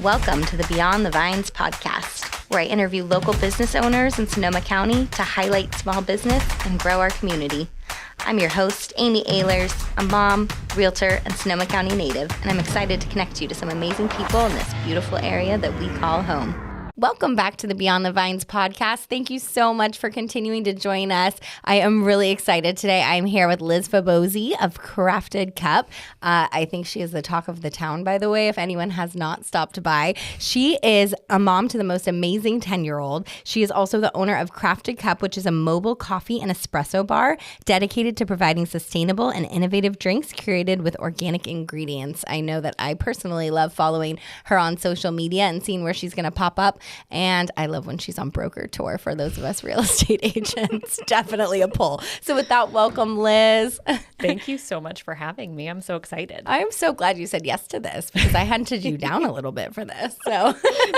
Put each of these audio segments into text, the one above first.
Welcome to the Beyond the Vines podcast, where I interview local business owners in Sonoma County to highlight small business and grow our community. I'm your host, Amy Ehlers, a mom, realtor, and Sonoma County native, and I'm excited to connect you to some amazing people in this beautiful area that we call home. Welcome back to the Beyond the Vines podcast. Thank you so much for continuing to join us. I am really excited today. I'm here with Lizz Fabozzi of Crafted Cup. I think she is the talk of the town, by the way, if anyone has not stopped by. She is a mom to the most amazing 10-year-old. She is also the owner of Crafted Cup, which is a mobile coffee and espresso bar dedicated to providing sustainable and innovative drinks curated with organic ingredients. I know that I personally love following her on social media and seeing where she's going to pop up. And I love when she's on broker tour for those of us real estate agents. Definitely a pull. So with that, welcome, Lizz. Thank you so much for having me. I'm so excited. I'm so glad you said yes to this because I hunted you down a little bit for this. So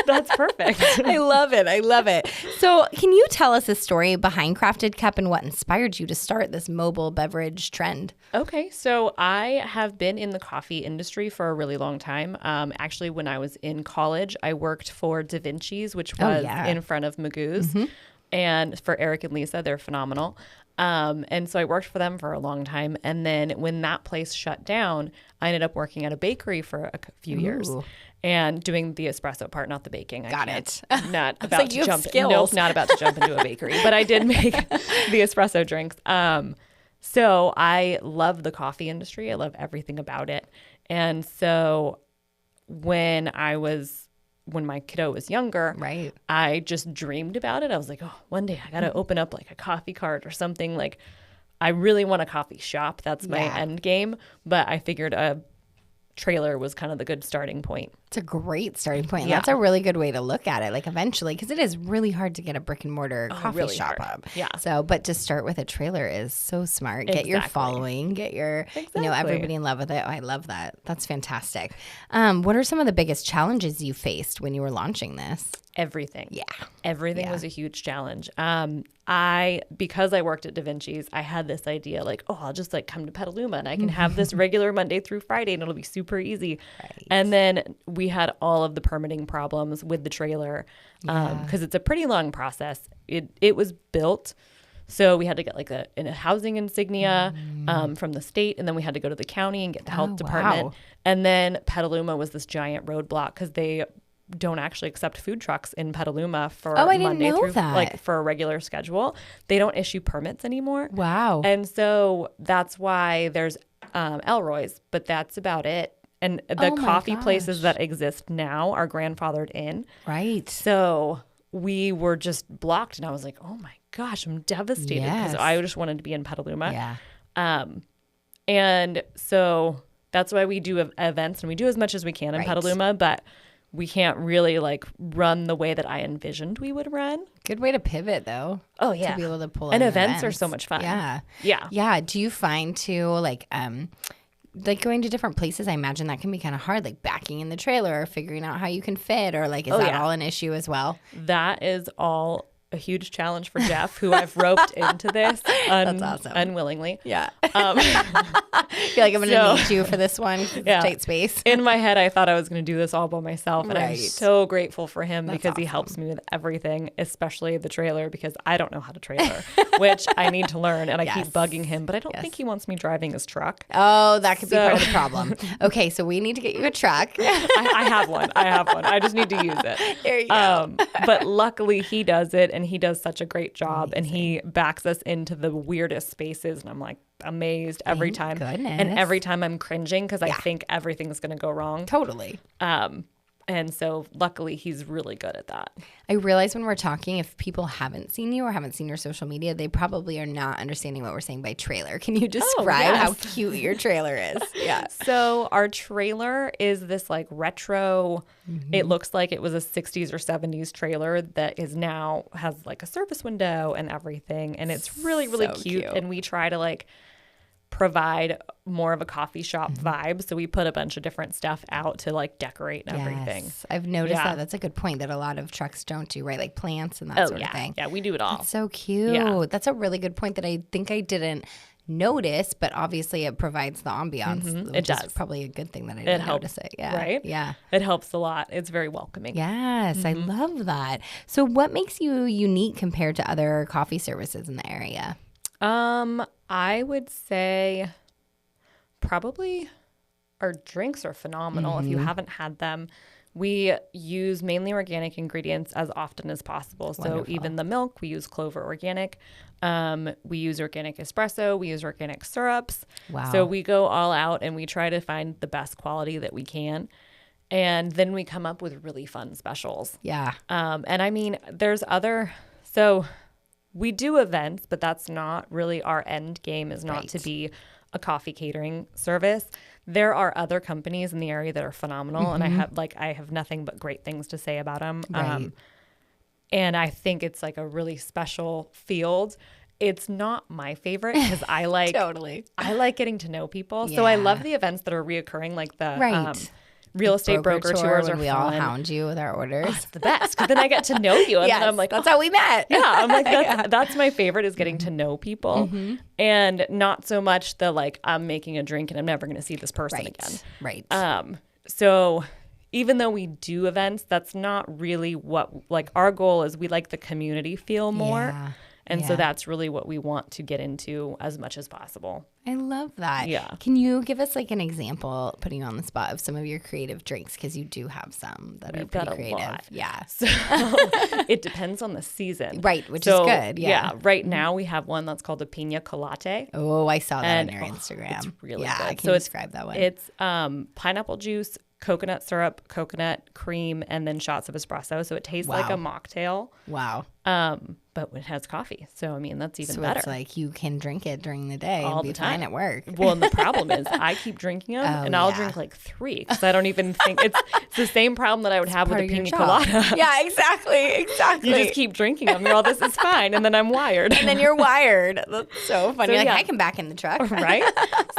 that's perfect. I love it. I love it. So can you tell us the story behind Crafted Cup and what inspired you to start this mobile beverage trend? Okay. So I have been in the coffee industry for a really long time. Actually, when I was in college, I worked for Da Vinci's, which was in front of Magoo's. Mm-hmm. And for Eric and Lisa, they're phenomenal. And so I worked for them for a long time. And then when that place shut down, I ended up working at a bakery for a few years and doing the espresso part, not the baking. Got it. Not about to jump. Nope, not about to jump into a bakery, but I did make the espresso drinks. So I love the coffee industry. I love everything about it. And so when my kiddo was younger, right, I just dreamed about it. I was like, oh, one day I got to open up like a coffee cart or something. Like, I really want a coffee shop. That's my end game. But I figured a trailer was kind of the good starting point. It's a great starting point. Yeah. That's a really good way to look at it. Like eventually, because it is really hard to get a brick and mortar coffee shop up. Yeah. So, but to start with a trailer is so smart. Get your following, get your, everybody in love with it. Oh, I love that. That's fantastic. What are some of the biggest challenges you faced when you were launching this? Everything. Yeah. Everything was a huge challenge. Because I worked at Da Vinci's, I had this idea like, oh, I'll just like come to Petaluma and I can have this regular Monday through Friday and it'll be super easy. Right. And then we had all of the permitting problems with the trailer because it's a pretty long process. It was built. So we had to get like a housing insignia from the state, and then we had to go to the county and get the health department. Wow. And then Petaluma was this giant roadblock because they don't actually accept food trucks in Petaluma for Monday through like for a regular schedule. They don't issue permits anymore. Wow. And so that's why there's Elroy's, but that's about it. And the coffee places that exist now are grandfathered in. Right. So we were just blocked, and I was like, oh my gosh, I'm devastated because I just wanted to be in Petaluma. Yeah. And so that's why we do events, and we do as much as we can in Petaluma, but we can't really like run the way that I envisioned we would run. Good way to pivot though. Oh yeah. To be able to pull in events are so much fun. Yeah. Yeah. Yeah. Do you find too like going to different places, I imagine that can be kind of hard, like backing in the trailer or figuring out how you can fit, or like, is that all an issue as well? That is all a huge challenge for Jeff, who I've roped into this That's awesome. Unwillingly. Yeah. I feel like I'm going to need you for this one. Tight space. In my head, I thought I was going to do this all by myself. And I'm so grateful for him because he helps me with everything, especially the trailer, because I don't know how to trailer, which I need to learn. And I keep bugging him, but I don't think he wants me driving his truck. Oh, that could be part of the problem. Okay, so we need to get you a truck. I have one. I just need to use it. There you go. But luckily he does it, and he does such a great job. Amazing. And he backs us into the weirdest spaces, and I'm like amazed every time. Goodness. And every time I'm cringing because I think everything's going to go wrong. Totally. And so luckily he's really good at that. I realize when we're talking, if people haven't seen you or haven't seen your social media, they probably are not understanding what we're saying by trailer. Can you describe how cute your trailer is? Yeah. So our trailer is this like retro, it looks like it was a 60s or 70s trailer that is now has like a service window and everything. And it's really, really cute. And we try to like provide more of a coffee shop vibe. So we put a bunch of different stuff out to like decorate and everything. I've noticed that. That's a good point that a lot of trucks don't do, right? Like plants and that sort of thing. Yeah, we do it all. That's so cute. Yeah. That's a really good point that I think I didn't notice, but obviously it provides the ambiance. Which It does. is probably a good thing that I didn't notice it. Yeah. Right? Yeah. It helps a lot. It's very welcoming. Yes, I love that. So what makes you unique compared to other coffee services in the area? I would say probably our drinks are phenomenal. If you haven't had them, we use mainly organic ingredients as often as possible. So even the milk, we use Clover Organic. We use organic espresso. We use organic syrups. Wow. So we go all out and we try to find the best quality that we can. And then we come up with really fun specials. Yeah. And I mean, so we do events, but that's not really our end game, is not to be a coffee catering service. There are other companies in the area that are phenomenal, and I have nothing but great things to say about them. Right. And I think it's like a really special field. It's not my favorite because I like Totally. I like getting to know people. So I love the events that are reoccurring, like the real estate broker tours when are we fun. all hound you with our orders. It's the best because then I get to know you, and then I'm like, that's how we met. yeah, I'm like, that's my favorite, is getting to know people, and not so much the like, I'm making a drink and I'm never going to see this person again. Right. So even though we do events, that's not really what, like, our goal is we like the community feel more. Yeah. And so that's really what we want to get into as much as possible. I love that. Yeah. Can you give us like an example, putting you on the spot, of some of your creative drinks? Because you do have some that are pretty creative. Lot. Yeah. So it depends on the season. Right, which is good. Yeah. Right now we have one that's called a pina colada. Oh, I saw that on your Instagram. It's really good. good. Can you describe that one? It's pineapple juice, coconut syrup, coconut cream, and then shots of espresso. So it tastes like a mocktail. Wow. But it has coffee. So, I mean, that's even So better. it's like you can drink it during the day All and be the time. fine at work. Well, and the problem is I keep drinking them, and I'll drink like 3 because I don't even think it's the same problem that I would have with a pina colada. Yeah, exactly. You just keep drinking them. You're all, this is fine. And then I'm wired. And then you're wired. That's so funny. So, You're like, yeah. I can back in the truck. Right?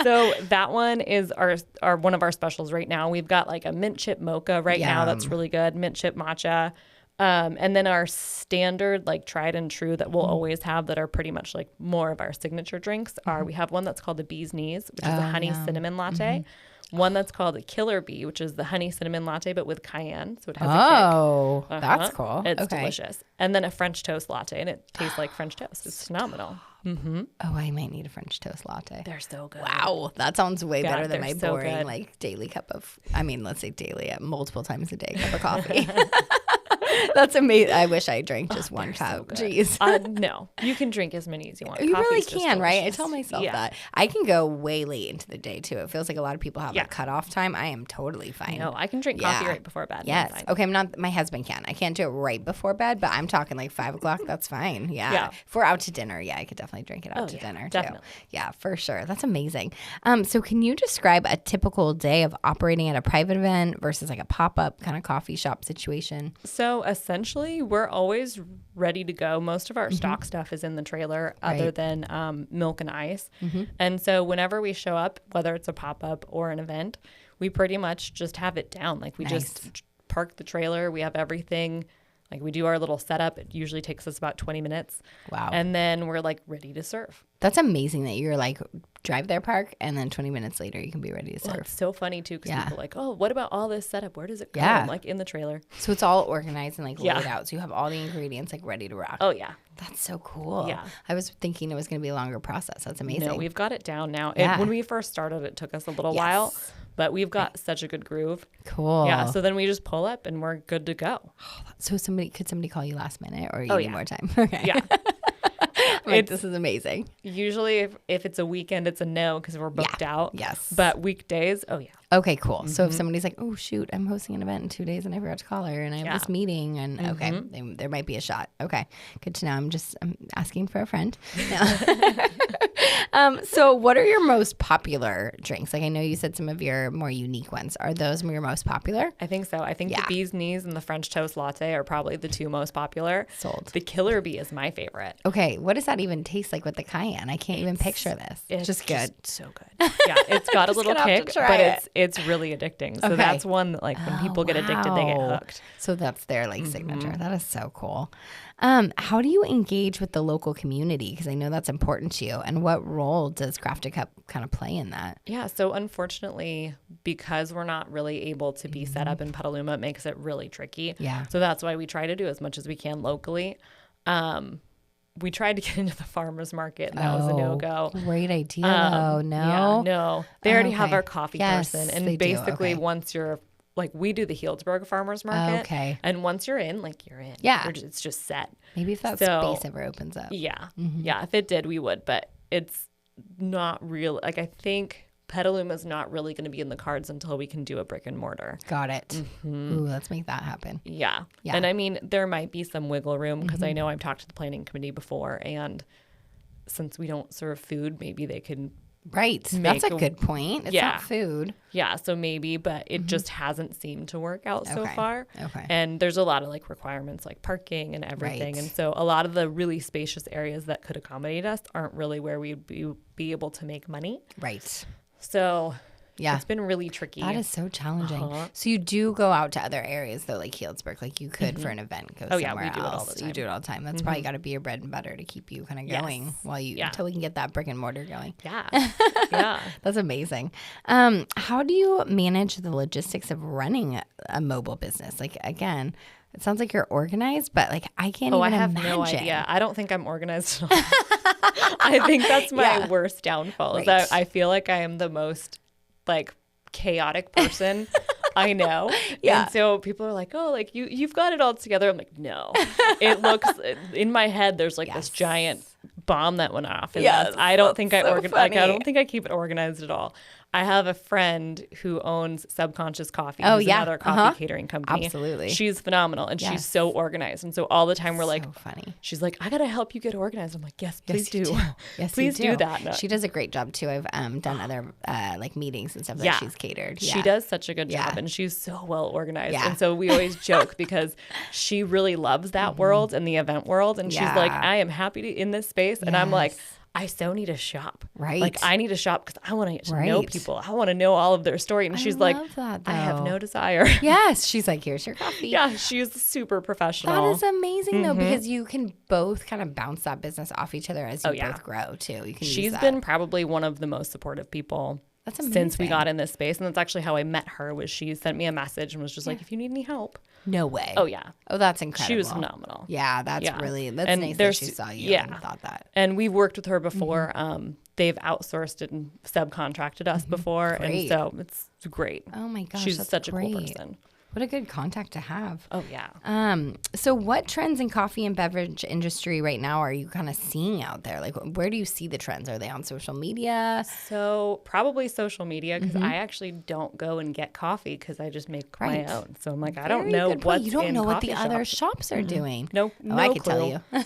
So that one is our one of our specials right now. We've got like a mint chip mocha right now that's really good. Mint chip matcha. And then our standard, like tried and true that we'll always have, that are pretty much like more of our signature drinks, are we have one that's called the Bee's Knees, which is a honey cinnamon latte. One that's called a Killer Bee, which is the honey cinnamon latte, but with cayenne. So it has a kick. That's cool. It's delicious. And then a French toast latte, and it tastes like French toast. It's phenomenal. Oh, I might need a French toast latte. They're so good. Wow, that sounds way better than my they're so boring, good. like daily cup of, let's say daily, multiple times a day cup of coffee. That's amazing. I wish I drank just one cup. So Jeez. No, you can drink as many as you want. You really Coffee's just can, right? I delicious. tell myself that. I can go way late into the day too. It feels like a lot of people have a cutoff time. I am totally fine. No, I can drink coffee right before bed. Yes. I'm fine. Okay, I'm not. My husband can. I can't do it right before bed, but I'm talking like 5 o'clock. That's fine. Yeah. If we're out to dinner, I could definitely drink it out to dinner definitely. too. Yeah, for sure. That's amazing. So can you describe a typical day of operating at a private event versus like a pop-up kind of coffee shop situation? So essentially, we're always ready to go. Most of our stock stuff is in the trailer, other than milk and ice. And so whenever we show up, whether it's a pop-up or an event, we pretty much just have it down. Like we just park the trailer. We have everything. Like we do our little setup. It usually takes us about 20 minutes. Wow. And then we're like ready to serve. That's amazing that you're like drive there, park, and then 20 minutes later you can be ready to serve. Well, it's so funny too, because people are like, oh, what about all this setup? Where does it go? Yeah. I'm like in the trailer. So it's all organized and like laid out. So you have all the ingredients like ready to rock. Oh yeah. That's so cool. Yeah. I was thinking it was going to be a longer process. That's amazing. No, we've got it down now. Yeah. When we first started, it took us a little while, but we've got such a good groove. Cool. Yeah. So then we just pull up and we're good to go. So could somebody call you last minute, or you need more time? Okay. Yeah. This is amazing. Usually if it's a weekend, it's a no because we're booked out. Yes. But weekdays, oh yeah. Okay, cool. So if somebody's like, oh shoot, I'm hosting an event in 2 days and I forgot to call her and I have this meeting, and there might be a shot. Okay, good to know. I'm asking for a friend. So what are your most popular drinks? Like I know you said some of your more unique ones. Are those your most popular? I think so. I think the Bee's Knees and the French Toast Latte are probably the 2 most popular. Sold. The Killer Bee is my favorite. Okay, what does that even taste like with the cayenne? I can't even picture this. It's just good. So good. Yeah, it's got a little gonna have to kick, try but it. it's really addicting. So Okay. that's one that like when people get addicted, they get hooked. So that's their like signature. That is so cool. How do you engage with the local community? Because I know that's important to you. And what role does Craft a Cup kind of play in that? Yeah. So unfortunately, because we're not really able to be set up in Petaluma, it makes it really tricky. Yeah. So that's why we try to do as much as we can locally. We tried to get into the farmer's market, and that was a no-go. Great idea, though. No? Yeah, no. They already have our coffee Yes, person. they And do. basically, Okay. once you're, like, we do the Healdsburg Farmer's Market. Okay. And once you're in, like, you're in. Yeah. It's just set. Maybe if that So, space ever opens up. Yeah. Yeah, if it did, we would. But it's not real. Like, I think Petaluma's not really going to be in the cards until we can do a brick and mortar. Got it. Ooh, let's make that happen. Yeah. Yeah. And I mean, there might be some wiggle room because I know I've talked to the planning committee before, and since we don't serve food, maybe they can. Right. That's a good point. It's Yeah. not food. Yeah, so maybe, but it just hasn't seemed to work out so Okay. far. Okay. And there's a lot of like requirements like parking and everything. Right. And so a lot of the really spacious areas that could accommodate us aren't really where we'd be able to make money. Right. So Yeah. it's been really tricky. That is so challenging. So you do go out to other areas though, like Healdsburg, like you could for an event go Oh, yeah, somewhere we do it all else. the time. You do it all the time. That's probably got to be your bread and butter to keep you kind of going while you Yeah. until we can get that brick and mortar going. Yeah. Yeah. That's amazing. How do you manage the logistics of running a mobile business? Like again, it sounds like you're organized, but like I can't Oh, even I have imagine. no idea. I don't think I'm organized at all. I think that's my worst downfall. Is that I feel like I am the most like chaotic person I know. Yeah. And so people are like, oh, like you've got it all together. I'm like, no. It looks in my head there's like this giant bomb that went off. And Yes, I don't think I so I funny. don't think I keep it organized at all. I have a friend who owns Subconscious Coffee. Oh, who's yeah. another coffee catering company. Absolutely. She's phenomenal and Yes. she's so organized. And so all the time we're like, So funny. she's like, I gotta help you get organized. I'm like, yes, please you do. Yes, Please you do that. No. She does a great job too. I've done other like meetings and stuff that Yeah. she's catered. She Yeah. does such a good job Yeah. and she's so well organized. Yeah. And so we always joke because she really loves that world and the event world. And she's like, Yeah. I am happy to in this space. And I'm like, Yes. I so need to shop. Right. Like I need to shop because I want to get to know Right. people. I want to know all of their story. And she's like, love that, I have though. no desire. Yes. She's like, here's your coffee. Yeah, she's super professional. That is amazing though, because you can both kind of bounce that business off each other as you yeah. both grow too. You can use She's that. been probably one of the most supportive people That's since we amazing. got in this space. And that's actually how I met her was she sent me a message and was just like, if you need any help. No way. Oh, yeah. Oh, that's incredible. She was phenomenal. Yeah, that's Yeah. really that's And nice that there's- she saw you yeah. and thought that. And we've worked with her before. They've outsourced it and subcontracted us before. And Great. so it's great. Oh my gosh, She's that's such a cool great. person. What a good contact to have. Oh, yeah. So what trends in coffee and beverage industry right now are you kind of seeing out there? Like, where do you see the trends? Are they on social media? So probably social media because I actually don't go and get coffee because I just make Right. my own. So I'm like, I don't Very know good point. what's You don't in know what the coffee other shops. shops are doing. No, Oh, I no could tell clue. you.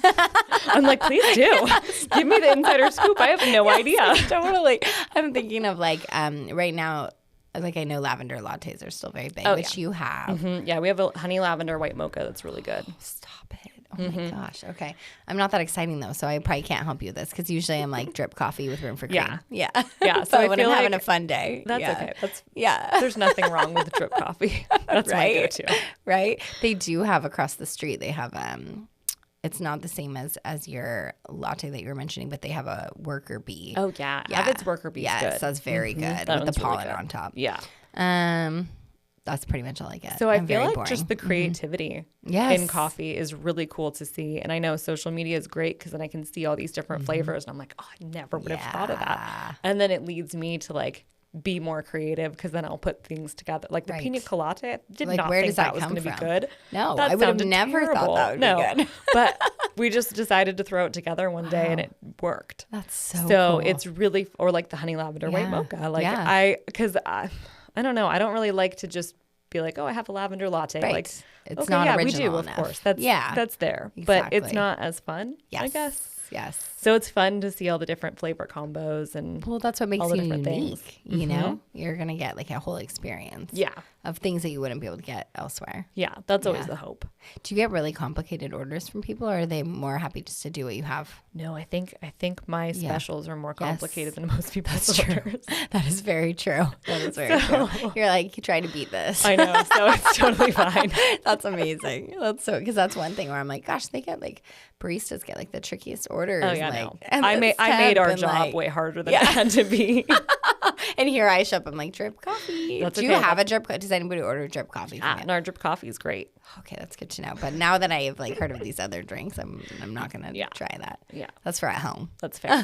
I'm like, please do. Give me the insider scoop. I have no idea. Totally. I'm thinking of like right now, like I know lavender lattes are still very big, which you have. Yeah, we have a honey lavender white mocha that's really good. Stop it. Oh my gosh. Okay. I'm not that exciting though, so I probably can't help you with this because usually I'm like drip coffee with room for cream. Yeah. Yeah. Yeah, so But I when feel I'm having like a fun day. That's yeah. okay. That's Yeah. There's nothing wrong with drip coffee. That's my go-to. Right. They do have across the street. They have it's not the same as your latte that you were mentioning, but they have a worker bee. Oh yeah, Avid's worker bee's Yes, good. that's very good That with one's the really pollen good. on top. Yeah. That's pretty much all I get. So I I'm feel very like boring. just the creativity Yes. in coffee is really cool to see. And I know social media is great because then I can see all these different flavors and I'm like, oh, I never would have thought of that. And then it leads me to like be more creative because then I'll put things together. Like the Right. pina colada, I did Like, not where think does that that was come going to be from? good. No, That I would have sounded never thought terrible. that would be no. good. But we just decided to throw it together one day and it worked. That's so So cool. it's really, or like the honey lavender white Yeah. mocha. Like Yeah. because I don't know. I don't really like to just be like, oh, I have a lavender latte. Right. Like, It's okay, not yeah, original we do, enough. of course. That's Yeah. that's there, but it's Exactly. not as fun. I Yes. guess. Yes. So it's fun to see all the different flavor combos and Well, that's what makes all the you different unique. things. You know, you're going to get like a whole experience. Yeah. Of things that you wouldn't be able to get elsewhere. Yeah. That's always the hope. Do you get really complicated orders from people, or are they more happy just to do what you have? No, I think my specials are more complicated than most people's That's orders. true. That is very true. That is very true. You're like, you try to beat this. I know. So it's totally fine. That's amazing. That's so, because that's one thing where I'm like, gosh, they get like, baristas get like the trickiest orders. Oh yeah, like, no. I made our job way harder than it had to be. And here I show up, I'm like, drip coffee. That's Do you have a drip? Does anybody order drip coffee? And our drip coffee is great. Okay, that's good to know. But now that I've like heard of these other drinks, I'm not gonna try that. Yeah, that's for at home. That's fair.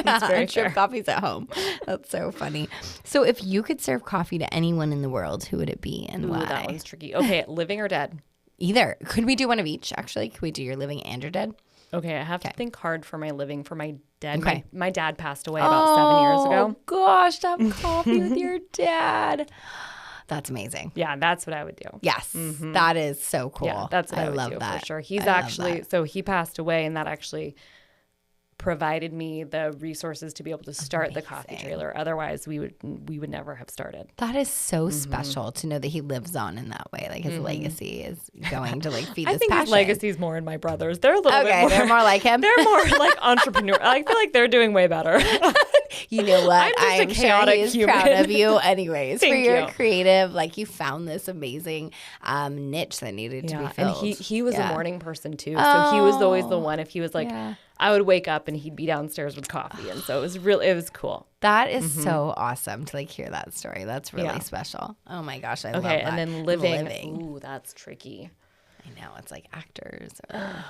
That's very fair. Drip coffee's at home. That's so funny. So if you could serve coffee to anyone in the world, who would it be and why? That one's tricky. Okay, living or dead? Either. Could we do one of each? Actually, could we do your living and your dead? Okay, I have to think hard for my living. For my dead, Okay. my dad passed away about 7 years ago. Oh gosh, to have coffee with your dad. That's amazing. Yeah, that's what I would do. Yes, that is so cool. Yeah, that's what I would love do that. for sure. He's actually, so he passed away, and that actually provided me the resources to be able to start the coffee trailer. Otherwise, we would never have started. That is so special to know that he lives on in that way. Like his legacy is going to like feed this I think passion. his legacy is more in my brothers. They're a little bit more. They're more like him. They're more like entrepreneur. I feel like they're doing way better. You know what? I'm just a chaotic sure he's human. proud of you anyways. Thank for your you. creative, like you found this amazing niche that needed to be filled. And he was a morning person too. So he was always the one. If he was like, I would wake up and he'd be downstairs with coffee. And so it was cool. That is so awesome to like hear that story. That's really special. Oh my gosh, I love that. Okay, and then living. Ooh, that's tricky. I know, it's like actors or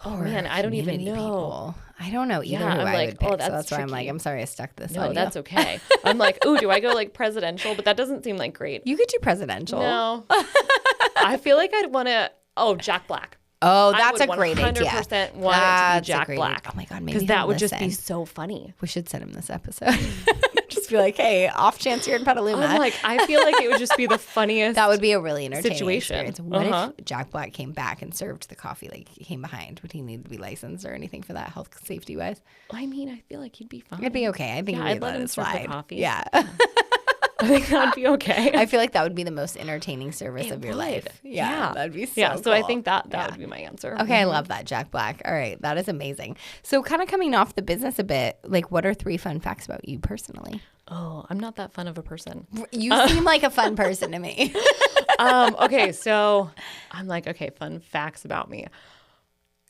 oh man, I don't even know. People. I don't know either who I'm I like, would pick. oh, that's so that's why I'm like, tricky. I'm sorry I stuck this on No, you. that's okay. I'm like, ooh, do I go like presidential? But that doesn't seem like great. You could do presidential. No. I feel like I'd want to, Jack Black. Oh, that's a great idea. 100% want it to be Jack Black. Oh my God, maybe because that would just listen. be so funny. We should send him this episode. Just be like, hey, off chance you're in Petaluma. I'm like, I feel like it would just be the funniest. That would be a really entertaining situation. experience. What if Jack Black came back and served the coffee like he came behind? Would he need to be licensed or anything for that, health safety wise? I mean, I feel like he'd be fine. It'd be okay. I think I'd we'd let him serve slide. the coffee. Yeah. I think that'd be okay. I feel like that would be the most entertaining service of your life. Yeah, that'd be so so I cool. think that would be my answer. Okay, I love that, Jack Black. All right, that is amazing. So kind of coming off the business a bit, like what are 3 fun facts about you personally? Oh, I'm not that fun of a person. You seem like a fun person to me. Okay, so I'm like, okay, fun facts about me.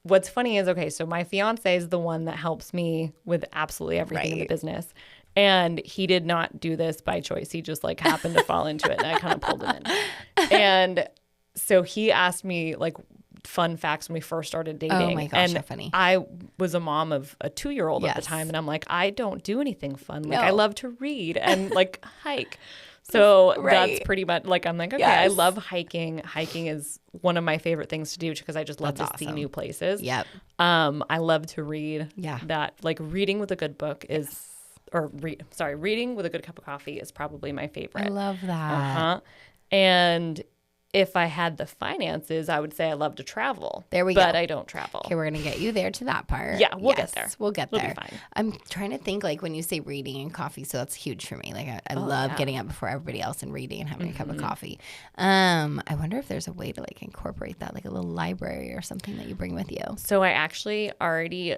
What's funny is, okay, so my fiance is the one that helps me with absolutely everything in the business. And he did not do this by choice. He just like happened to fall into it and I kind of pulled him in. And so he asked me like fun facts when we first started dating. Oh my gosh, and so funny. I was a mom of a 2-year-old at the time. And I'm like, I don't do anything fun. Like I love to read and like hike. So that's pretty much like, I'm like, okay, I love hiking. Hiking is one of my favorite things to do because I just love to see new places. Yep. I love to read. Yeah. That like reading with a good book is, reading with a good cup of coffee is probably my favorite. I love that. And if I had the finances, I would say I love to travel. There we go. But I don't travel. Okay, we're going to get you there to that part. Yeah, we'll get there. We'll get It'll there. be fine. I'm trying to think like when you say reading and coffee, so that's huge for me. Like I love getting up before everybody else and reading and having a cup of coffee. I wonder if there's a way to like incorporate that, like a little library or something that you bring with you. So I actually already,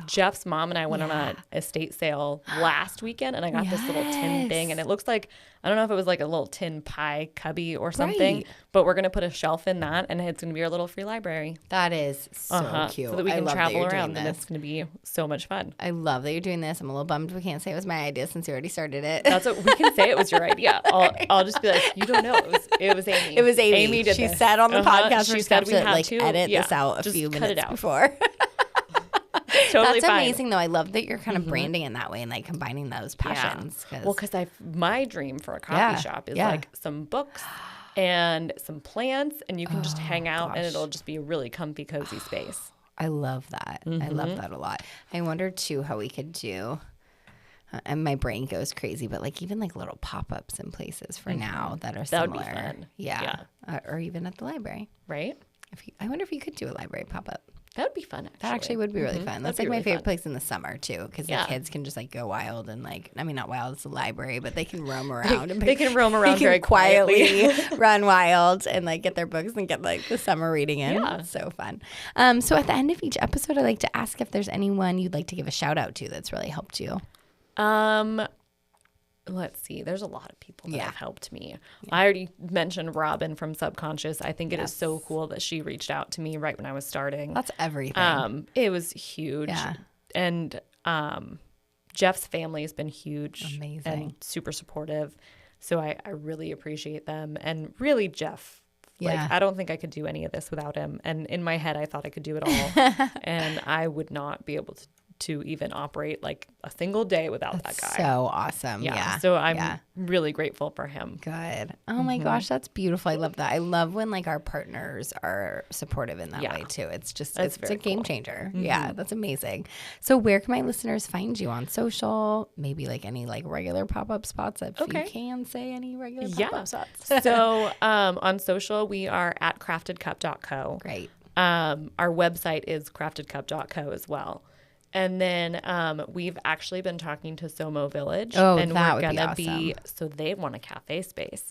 Jeff's mom and I went on an estate sale last weekend and I got this little tin thing and it looks like, I don't know if it was like a little tin pie cubby or something, but we're going to put a shelf in that and it's going to be our little free library. That is so cute. So that we can travel around and this. it's going to be so much fun. I love that you're doing this. I'm a little bummed we can't say it was my idea since you already started it. That's what we can say. It was your idea. I'll just be like, you don't know. It was Amy. It was Amy. Amy did she this. said on the podcast, she said we had like to edit yeah, this out a just few cut minutes it out. before. Totally That's fine. amazing though. I love that you're kind of branding in that way and like combining those passions. Yeah. Well, because my dream for a coffee shop is like some books and some plants, and you can just hang out, and it'll just be a really comfy, cozy space. I love that. I love that a lot. I wonder too how we could do. And my brain goes crazy, but like even like little pop-ups in places for now that are similar. That would be fun. Yeah. Or even at the library. Right? I wonder if you could do a library pop-up. That would be fun, actually. That actually would be really fun. That's That'd like be my favorite fun. place in the summer too, because the kids can just like go wild and like, I mean, not wild, it's a library, but they can roam around. They can roam around they can very quietly. run wild and like get their books and get like the summer reading in. Yeah. It's so fun. So at the end of each episode, I like to ask if there's anyone you'd like to give a shout out to that's really helped you. Let's see. There's a lot of people that Yeah. have helped me. I already mentioned Robin from Subconscious. I think it is so cool that she reached out to me right when I was starting. That's everything. It was huge. Yeah. And Jeff's family has been huge. Amazing. And super supportive. So I really appreciate them. And really, Jeff. Yeah. Like, I don't think I could do any of this without him. And in my head, I thought I could do it all. And I would not be able to even operate like a single day without that guy. So awesome. Yeah. So I'm really grateful for him. Good. Oh my gosh, that's beautiful. I love that. I love when like our partners are supportive in that way too. It's just it's a game changer. Yeah, that's amazing. So where can my listeners find you on social? Maybe like any like regular pop-up spots if you can say any regular pop-up spots. So on social we are at craftedcup.co. Great. Our website is craftedcup.co as well. And then we've actually been talking to Somo Village. Oh, and that we're would be gonna awesome. so they want a cafe space.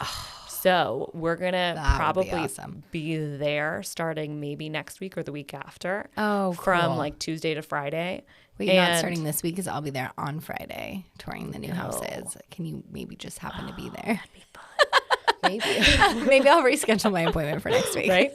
So we're gonna That would be probably awesome. be there starting maybe next week or the week after. Oh, From cool. like Tuesday to Friday. Wait, you're not starting this week because I'll be there on Friday touring the new houses. Can you maybe just happen to be there? That'd be fun. Maybe. Maybe I'll reschedule my appointment for next week. Right?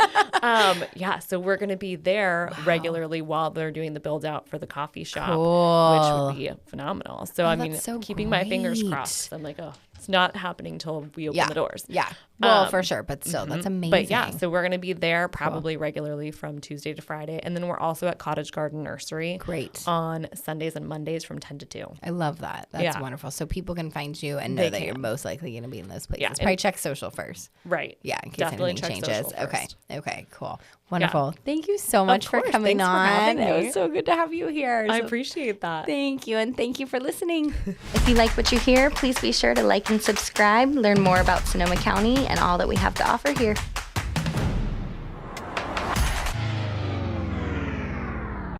So we're going to be there regularly while they're doing the build out for the coffee shop, Cool. which would be phenomenal. So, I mean, that's so keeping my fingers great. crossed. I'm like, oh, it's not happening until we open the doors. Yeah. Well, for sure. But still, that's amazing. But yeah, so we're going to be there probably regularly from Tuesday to Friday. And then we're also at Cottage Garden Nursery. Great. On Sundays and Mondays from 10 to 2. I love that. That's wonderful. So people can find you and know They that can. you're most likely going to be in those places. Yeah, Probably check social first. Right. Yeah, in case Definitely anything check changes. social Okay. first. Okay, cool. Wonderful. Thank you so much for course. coming Thanks for on. having It me. was so good to have you here. I So appreciate that. thank you. And thank you for listening. If you like what you hear, please be sure to like and subscribe, learn more about Sonoma County and all that we have to offer here.